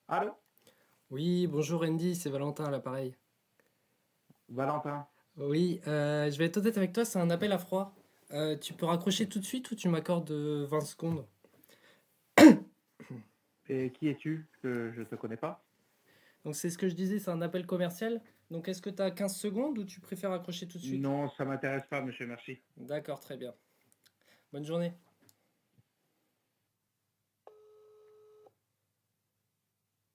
Allô? Oui, bonjour Andy, c'est Valentin à l'appareil. Valentin. Oui, je vais être honnête avec toi, c'est un appel à froid. Tu peux raccrocher tout de suite ou tu m'accordes 20 secondes? Et qui es-tu? Que je te connais pas. Donc c'est ce que je disais, c'est un appel commercial. Donc est-ce que tu as 15 secondes ou tu préfères raccrocher tout de suite? Non, ça m'intéresse pas, monsieur, merci. D'accord, très bien. Bonne journée.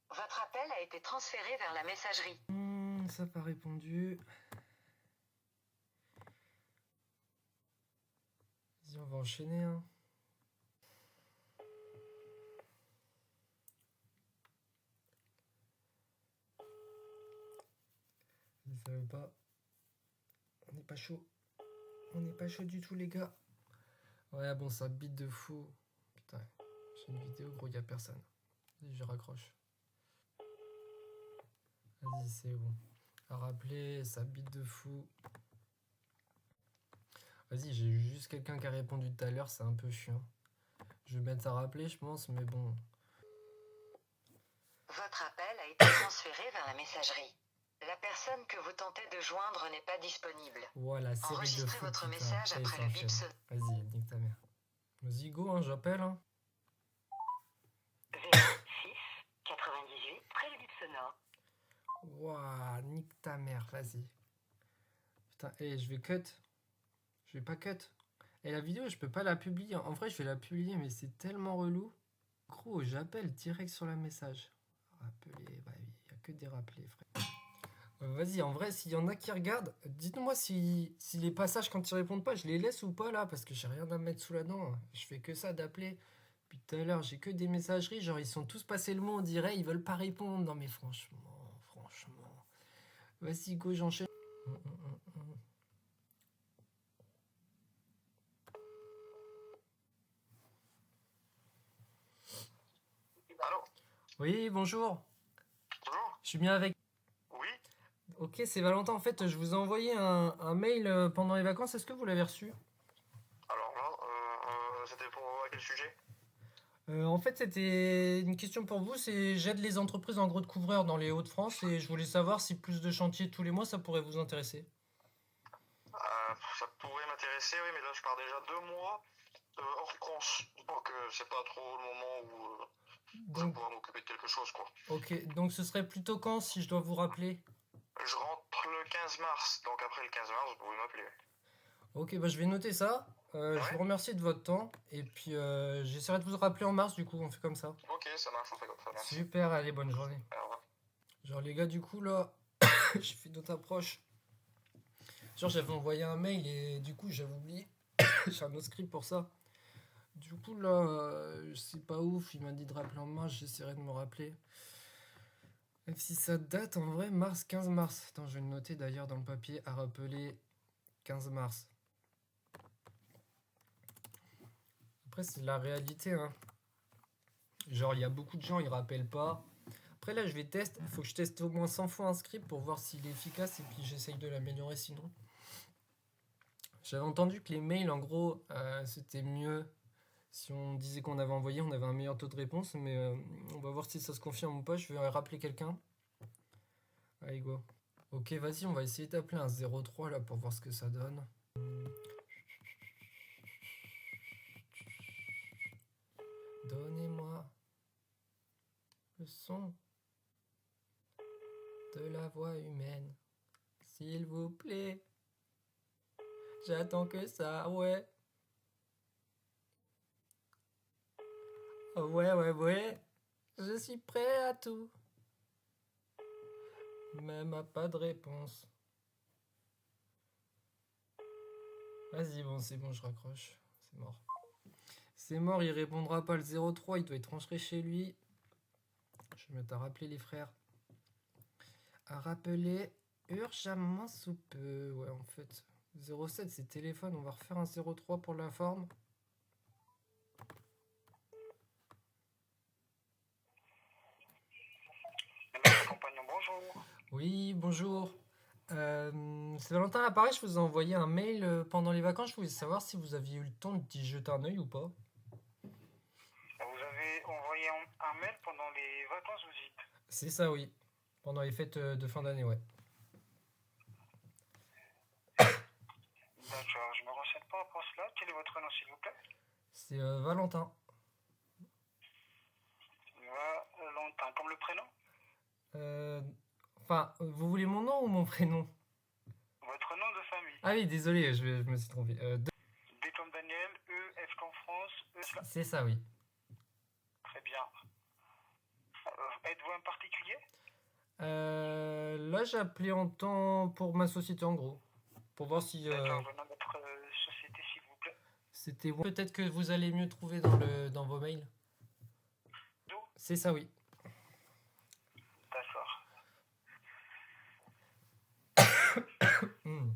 Votre appel a été transféré vers la messagerie. Ça n'a pas répondu. Vas-y, on va enchaîner, hein. Ça veut pas. On n'est pas chaud. On n'est pas chaud du tout, les gars. Ouais, bon, ça bite de fou. Putain, j'ai une vidéo, gros, y a personne. Vas-y, je raccroche. Vas-y, c'est bon. À rappeler, ça bite de fou. Vas-y, j'ai eu juste quelqu'un qui a répondu tout à l'heure, c'est un peu chiant. Je vais mettre à rappeler, je pense, mais bon. Votre appel a été transféré vers la messagerie. La personne que vous tentez de joindre n'est pas disponible. Voilà, série de Enregistrez fou, votre putain. message Ça y est, après ça le bip enchaîne. sonore. Vas-y, nique ta mère. Vas-y, go, hein, j'appelle, hein. 06 98 après le bip sonore. Ouah, nique ta mère, vas-y. Putain, je vais cut. Je vais pas cut. Et la vidéo, je peux pas la publier. En vrai, je vais la publier, mais c'est tellement relou. Gros, j'appelle direct sur la message. Rappeler, bah oui, y a que des rappelés, frère. Vas-y, en vrai, s'il y en a qui regardent, dites-moi si les passages, quand ils répondent pas, je les laisse ou pas là, parce que j'ai rien à mettre sous la dent. Je fais que ça d'appeler. Puis tout à l'heure, j'ai que des messageries, genre ils sont tous passés le mot, on dirait, ils veulent pas répondre. Non mais franchement. Vas-y, go, j'enchaîne. Allô? Oui, bonjour. Bonjour? Je suis bien avec. Oui? Ok, c'est Valentin. En fait, je vous ai envoyé un mail pendant les vacances. Est-ce que vous l'avez reçu? Alors là, c'était pour quel sujet? En fait, c'était une question pour vous. C'est j'aide les entreprises en gros de couvreurs dans les Hauts-de-France et je voulais savoir si plus de chantiers tous les mois, ça pourrait vous intéresser. Ça pourrait m'intéresser, oui, mais là je pars déjà 2 mois hors France. Donc c'est pas trop le moment où je Donc, pourrais m'occuper de quelque chose, quoi. ok. Donc, ce serait plutôt quand si je dois vous rappeler? Je rentre le 15 mars, donc après le 15 mars, vous pouvez m'appeler. Ok, bah je vais noter ça. Je vous Ouais? remercie de votre temps et puis j'essaierai de vous rappeler en mars. Du coup, on fait comme ça. Ok, ça marche, on fait comme ça, merci. Super. Allez, bonne journée. Au revoir. Genre les gars, du coup là, j'ai fait d'autres approches. Genre j'avais envoyé un mail et du coup j'avais oublié. J'ai un autre script pour ça. Du coup là, je sais pas ouf. Il m'a dit de rappeler en mars. J'essaierai de me rappeler. Même si ça date en vrai, mars, 15 mars. Attends, je vais le noter d'ailleurs dans le papier à rappeler 15 mars. Après, c'est la réalité, hein. Genre, il y a beaucoup de gens, ils rappellent pas. Après, là, je vais tester. Il faut que je teste au moins 100 fois un script pour voir s'il est efficace et puis j'essaye de l'améliorer sinon. J'avais entendu que les mails, en gros, c'était mieux. Si on disait qu'on avait envoyé, on avait un meilleur taux de réponse. Mais on va voir si ça se confirme ou pas. Je vais rappeler quelqu'un. Allez, go. Ok, vas-y, on va essayer d'appeler un 03 là pour voir ce que ça donne. Donnez-moi le son de la voix humaine, s'il vous plaît. J'attends que ça, ouais. Oh, ouais. Je suis prêt à tout. Même à pas de réponse. Vas-y, bon, c'est bon, je raccroche. C'est mort. C'est mort, il répondra pas le 03, il doit être rentré chez lui. Je vais mettre à rappeler les frères. À rappeler urgemment sous peu. Ouais, en fait. 07, c'est téléphone, on va refaire un 03 pour la forme. Compagnon, bonjour. Oui, bonjour. C'est Valentin à l'appareil, je vous ai envoyé un mail pendant les vacances. Je voulais savoir si vous aviez eu le temps d'y jeter un œil ou pas. Vous avez envoyé un mail pendant les vacances, vous dites. C'est ça, oui. Pendant les fêtes de fin d'année, ouais. D'accord, je me renseigne pas pour cela. Quel est votre nom, s'il vous plaît? C'est Valentin. Valentin, comme le prénom? Enfin, vous voulez mon nom ou mon prénom? Votre nom de famille. Ah oui, désolé, je me suis trompé. D comme Daniel, E, F comme France, E. C'est ça, oui. Très bien. Êtes-vous un particulier? Là, j'ai appelé en temps pour ma société, en gros. Pour voir si D'accord, le nom de votre société, s'il vous plaît. c'était... Peut-être que vous allez mieux trouver dans vos mails. D'où? C'est ça, oui. D'accord. Hmm.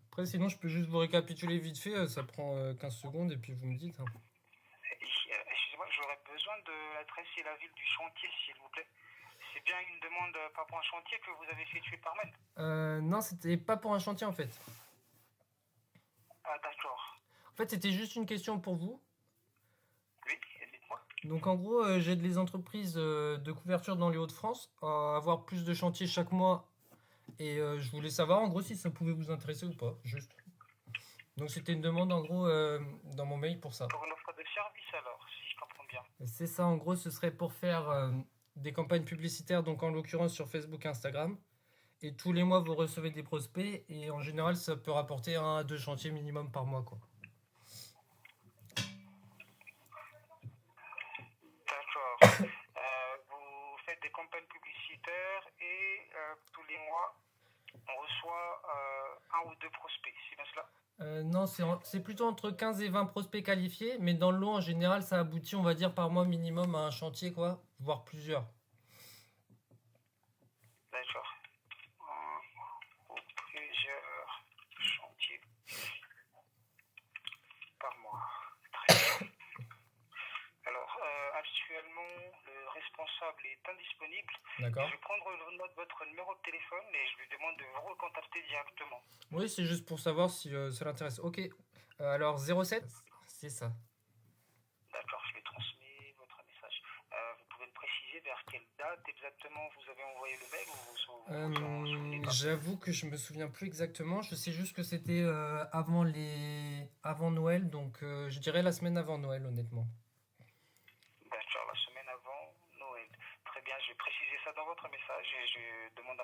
Après, sinon, je peux juste vous récapituler vite fait. Ça prend 15 secondes et puis vous me dites, hein. Excusez-moi, j'aurais besoin de l'adresse et la ville du chantier, s'il vous plaît. C'est bien une demande par rapport à un chantier que vous avez effectué par mail? Non, c'était pas pour un chantier, en fait. Ah, d'accord. En fait, c'était juste une question pour vous. Oui, dites-moi. Donc, en gros, j'aide les entreprises de couverture dans les Hauts-de-France à avoir plus de chantiers chaque mois. Et je voulais savoir, en gros, si ça pouvait vous intéresser ou pas, juste. Donc, c'était une demande, en gros, dans mon mail pour ça. Pour une offre de service, alors, si je comprends bien. C'est ça, en gros, ce serait pour faire des campagnes publicitaires, donc en l'occurrence sur Facebook et Instagram. Et tous les mois, vous recevez des prospects. Et en général, ça peut rapporter 1 à 2 chantiers minimum par mois, quoi. D'accord. Vous faites des campagnes publicitaires et tous les mois, on reçoit 1 ou 2 prospects, c'est bien cela? Non, c'est plutôt entre 15 et 20 prospects qualifiés. Mais dans le lot, en général, ça aboutit, on va dire, par mois minimum à un chantier, quoi. Voire plusieurs. D'accord. Ou plusieurs chantiers par mois. Très bien. Alors, actuellement, le responsable est indisponible. D'accord. Je vais prendre note de votre numéro de téléphone et je lui demande de vous recontacter directement. Oui, c'est juste pour savoir si ça l'intéresse. Ok. Alors, 07, c'est ça. D'accord, je vais transmettre votre message. Vous pouvez me préciser vers quelle date exactement vous avez envoyé le mail ou vous en souvenez pas? J'avoue que je me souviens plus exactement. Je sais juste que c'était avant Noël, donc je dirais la semaine avant Noël, honnêtement. D'accord, la semaine avant Noël. Très bien, je vais préciser ça dans votre message et je demande à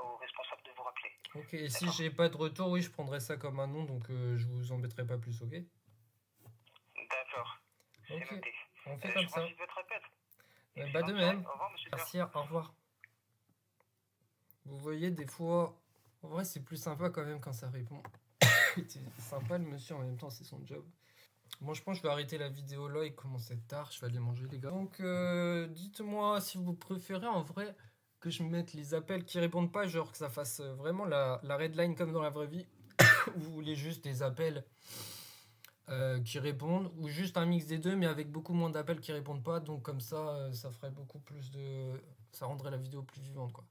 au responsable de vous rappeler. Ok, et si D'accord. j'ai pas de retour, oui, je prendrai ça comme un nom, donc je vous embêterai pas plus, ok? D'accord, c'est Ok, noté. on fait Je comme vous ça. remercie de votre appel. Bah de Excellente même. soirée. Au revoir, monsieur. Merci, au revoir. Vous voyez, des fois, en vrai, c'est plus sympa quand même quand ça répond. C'est sympa le monsieur, en même temps, c'est son job. Bon, je pense que je vais arrêter la vidéo là, il commence à être tard, je vais aller manger les gars. Donc, dites-moi si vous préférez en vrai que je mette les appels qui répondent pas, genre que ça fasse vraiment la red line comme dans la vraie vie, ou vous voulez juste des appels qui répondent, ou juste un mix des deux, mais avec beaucoup moins d'appels qui répondent pas, donc comme ça, ça ferait beaucoup plus de... ça rendrait la vidéo plus vivante, quoi.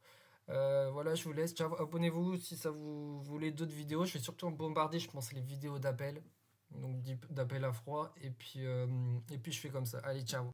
Voilà, je vous laisse, ciao, abonnez-vous si ça vous voulez d'autres vidéos, je vais surtout bombarder, je pense, les vidéos d'appels, donc d'appels à froid, et puis je fais comme ça, allez, ciao.